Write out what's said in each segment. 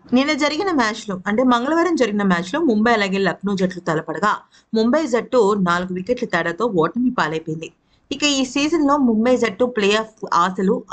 నిన్న జరిగిన మ్యాచ్‌లో అంటే మంగళవారం జరిగిన మ్యాచ్‌లో ముంబై అలాగే లక్నో జట్లు తలపడగా, ముంబై జట్టు 4 వికెట్ల తేడాతో ఓటమి పాలైపోయింది. ఇక ఈ సీజన్‌లో ముంబై జట్టు ప్లే ఆఫ్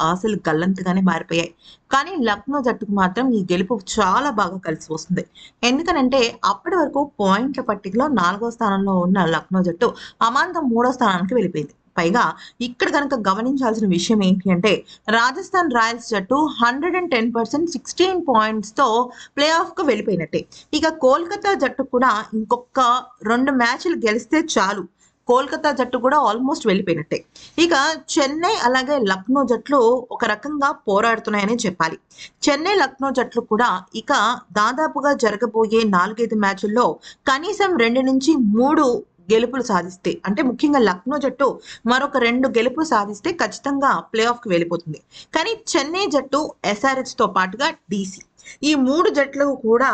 ఆశలు గల్లంతుగానే మారిపోయాయి. కానీ లక్నో జట్టుకు మాత్రం ఈ గెలుపు చాలా బాగా కలిసి వస్తుంది. ఎందుకనంటే అప్పటి వరకు పాయింట్ల పట్టికలో 4వ స్థానంలో ఉన్న లక్నో జట్టు అమాంతం 3వ స్థానానికి వెళ్ళిపోయింది. పైగా ఇక్కడ గనక గమనించాల్సిన విషయం ఏంటి అంటే రాజస్థాన్ రాయల్స్ జట్టు 110% 16 పాయింట్స్‌తో ప్లే ఆఫ్‌కు వెళ్ళిపోయినట్టే. ఇక కోల్కతా జట్టు కూడా ఇంకొక 2 మ్యాచ్‌లు గెలిస్తే చాలు. కోల్కతా జట్టు కూడా ఆల్మోస్ట్ వెళ్ళిపోయినట్టే. ఇక చెన్నై అలాగే లక్నో జట్లు ఒక రకంగా పోరాడుతున్నాయనే చెప్పాలి. చెన్నై, లక్నో జట్లు కూడా ఇక దాదాపుగా జరగబోయే 4, 5 మ్యాచుల్లో కనీసం 2-3 గెలుపులు సాధిస్తే అంటే ముఖ్యంగా లక్నో జట్టు మరొక 2 గెలుపులు సాధిస్తే ఖచ్చితంగా ప్లే ఆఫ్‌కి వెళ్ళిపోతుంది. కానీ చెన్నై జట్టు, ఎస్ఆర్‌హెచ్‌తో పాటుగా డీసీ ఈ 3 జట్లు కూడా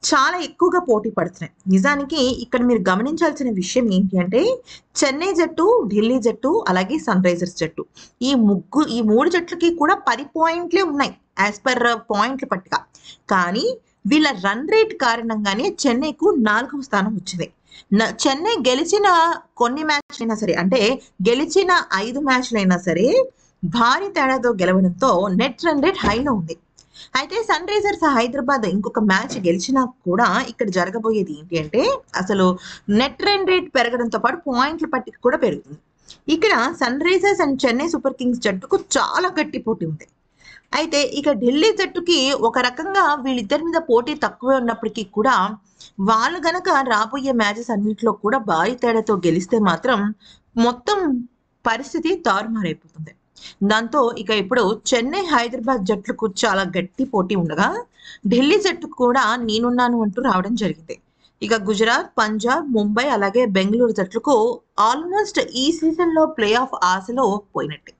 చాలా ఎక్కువగా పోటీ పడుతున్నాయి. నిజానికి ఇక్కడ మీరు గమనించాల్సిన విషయం ఏంటి అంటే చెన్నై జట్టు, ఢిల్లీ జట్టు అలాగే సన్ రైజర్స్ జట్టు ఈ 3 జట్లకి కూడా 10 పాయింట్లే ఉన్నాయి యాస్ పర్ పాయింట్ల పట్టిక. కానీ వీళ్ళ రన్ రేట్ కారణంగానే చెన్నైకు 4వ స్థానం వచ్చింది. చెన్నై గెలిచిన కొన్ని మ్యాచ్‌లైనా సరే అంటే గెలిచిన 5 మ్యాచ్‌లైనా సరే భారీ తేడాతో గెలవడంతో నెట్ రన్ రేట్ హైలో ఉంది. అయితే సన్ రైజర్స్ హైదరాబాద్ ఇంకొక మ్యాచ్ గెలిచినా కూడా ఇక్కడ జరగబోయేది ఏంటి అంటే అసలు నెట్ రన్ రేట్ పెరగడంతో పాటు పాయింట్ల పట్టిక కూడా పెరుగుతుంది. ఇక్కడ Sunrisers and Chennai Super Kings జట్టుకు చాలా గట్టి పోటీ ఉంది. అయితే ఇక ఢిల్లీ జట్టుకి ఒక రకంగా వీళ్ళిద్దరి మీద పోటీ తక్కువే ఉన్నప్పటికీ కూడా వాళ్ళు గనక రాబోయే మ్యాచెస్ అన్నింటిలో కూడా భారీ తేడాతో గెలిస్తే మాత్రం మొత్తం పరిస్థితి తారుమారైపోతుంది. దాంతో ఇక ఇప్పుడు చెన్నై, హైదరాబాద్ జట్లకు చాలా గట్టి పోటీ ఉండగా ఢిల్లీ జట్టుకు కూడా నేనున్నాను అంటూ రావడం జరిగింది. ఇక గుజరాత్, పంజాబ్, ముంబై అలాగే బెంగళూరు జట్లకు ఆల్మోస్ట్ ఈ సీజన్‌లో ప్లే ఆఫ్ ఆశలు పోయినట్టే.